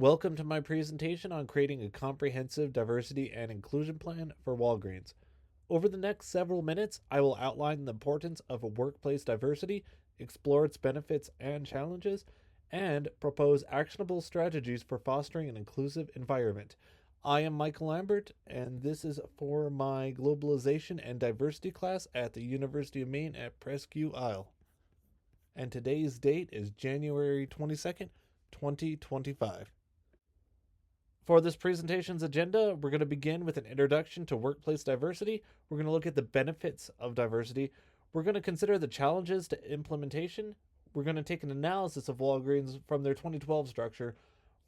Welcome to my presentation on creating a comprehensive diversity and inclusion plan for Walgreens. Over the next several minutes, I will outline the importance of workplace diversity, explore its benefits and challenges, and propose actionable strategies for fostering an inclusive environment. I am Michael Lambert, and this is for my Globalization and Diversity class at the University of Maine at Presque Isle. And today's date is January 22nd, 2025. For this presentation's agenda, we're going to begin with an introduction to workplace diversity. We're going to look at the benefits of diversity. We're going to consider the challenges to implementation. We're going to take an analysis of Walgreens from their 2012 structure.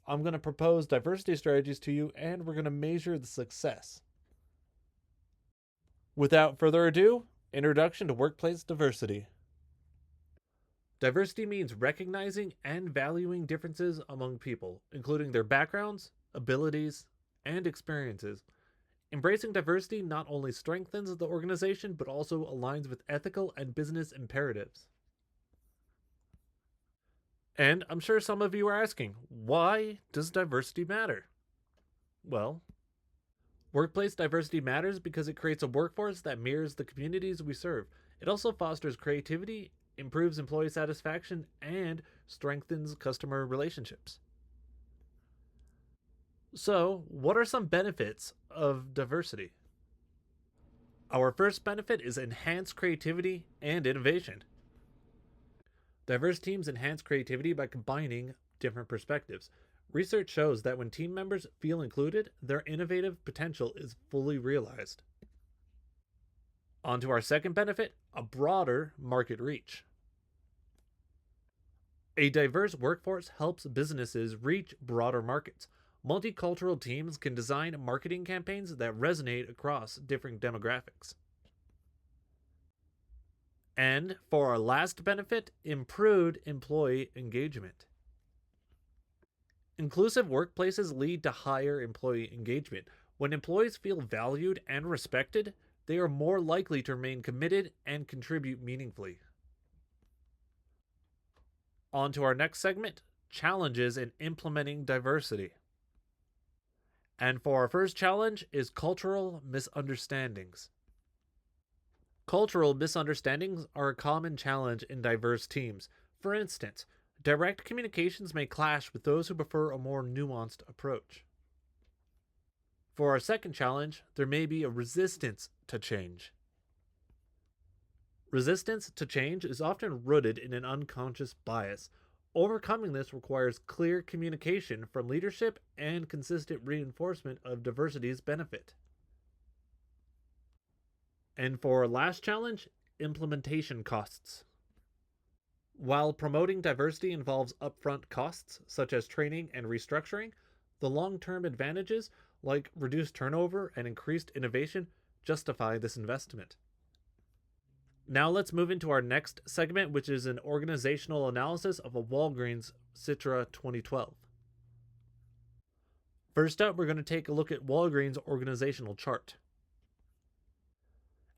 I'm going to propose diversity strategies to you, and we're going to measure the success. Without further ado, introduction to workplace diversity. Diversity means recognizing and valuing differences among people, including their backgrounds, abilities, and experiences. Embracing diversity not only strengthens the organization, but also aligns with ethical and business imperatives. And I'm sure some of you are asking, why does diversity matter? Well, workplace diversity matters because it creates a workforce that mirrors the communities we serve. It also fosters creativity, improves employee satisfaction, and strengthens customer relationships. So, what are some benefits of diversity? Our first benefit is enhanced creativity and innovation. Diverse teams enhance creativity by combining different perspectives. Research shows that when team members feel included, their innovative potential is fully realized. On to our second benefit, a broader market reach. A diverse workforce helps businesses reach broader markets. Multicultural teams can design marketing campaigns that resonate across different demographics. And for our last benefit, improved employee engagement. Inclusive workplaces lead to higher employee engagement. When employees feel valued and respected, they are more likely to remain committed and contribute meaningfully. On to our next segment, challenges in implementing diversity. And for our first challenge is cultural misunderstandings. Cultural misunderstandings are a common challenge in diverse teams. For instance, direct communications may clash with those who prefer a more nuanced approach. For our second challenge, there may be a resistance to change. Resistance to change is often rooted in an unconscious bias. Overcoming this requires clear communication from leadership and consistent reinforcement of diversity's benefit. And for our last challenge, implementation costs. While promoting diversity involves upfront costs, such as training and restructuring, the long-term advantages, like reduced turnover and increased innovation, justify this investment. Now let's move into our next segment, which is an organizational analysis of a Walgreens Citra 2012. First up, we're going to take a look at Walgreens' organizational chart.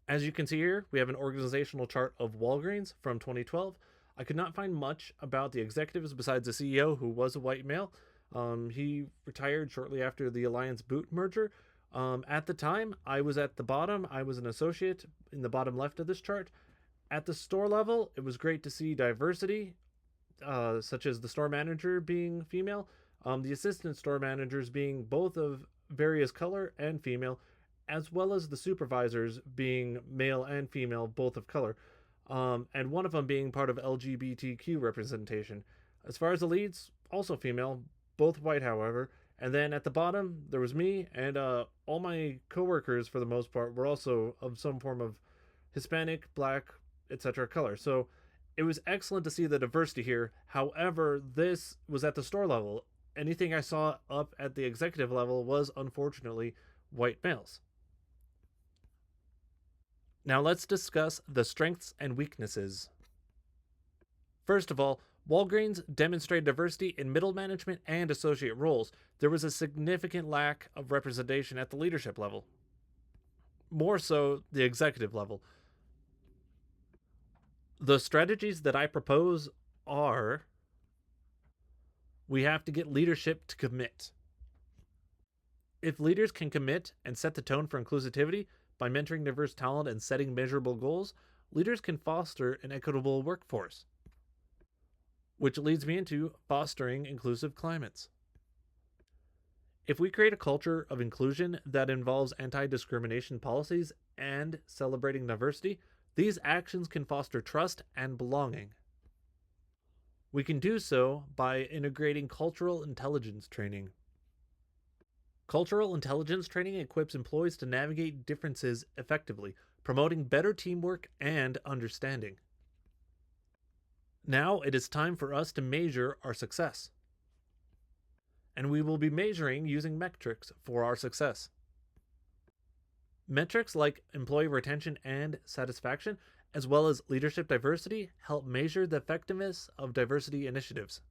As you can see here, we have an organizational chart of Walgreens from 2012. I could not find much about the executives besides the CEO, who was a white male. He retired shortly after the Alliance Boot merger. At the time, I was at the bottom. I was an associate in the bottom left of this chart. At the store level, it was great to see diversity, such as the store manager being female, the assistant store managers being both of various color and female, as well as the supervisors being male and female, both of color, and one of them being part of LGBTQ representation. As far as the leads, also female, both white, however. And then at the bottom, there was me, and all my coworkers, for the most part, were also of some form of Hispanic, Black, etc. color. So it was excellent to see the diversity here. However, this was at the store level. Anything I saw up at the executive level was, unfortunately, white males. Now let's discuss the strengths and weaknesses. First of all, Walgreens demonstrated diversity in middle management and associate roles. There was a significant lack of representation at the leadership level, more so the executive level. The strategies that I propose are We have to get leadership to commit. If leaders can commit and set the tone for inclusivity by mentoring diverse talent and setting measurable goals, leaders can foster an equitable workforce. Which leads me into fostering inclusive climates. If we create a culture of inclusion that involves anti discrimination policies and celebrating diversity, these actions can foster trust and belonging. We can do so by integrating cultural intelligence training. Cultural intelligence training equips employees to navigate differences effectively, promoting better teamwork and understanding. Now it is time for us to measure our success. And we will be measuring using metrics for our success. Metrics like employee retention and satisfaction, as well as leadership diversity, help measure the effectiveness of diversity initiatives.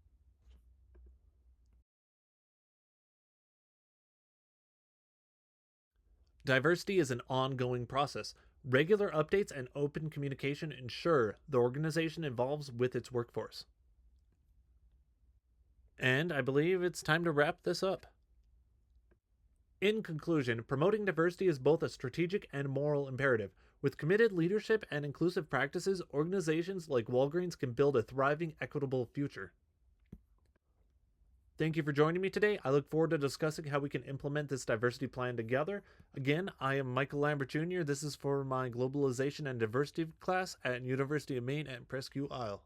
Diversity is an ongoing process. Regular updates and open communication ensure the organization evolves with its workforce. And I believe it's time to wrap this up. In conclusion, promoting diversity is both a strategic and moral imperative. With committed leadership and inclusive practices, organizations like Walgreens can build a thriving, equitable future. Thank you for joining me today. I look forward to discussing how we can implement this diversity plan together. Again, I am Michael Lambert Jr. This is for my Globalization and Diversity class at University of Maine at Presque Isle.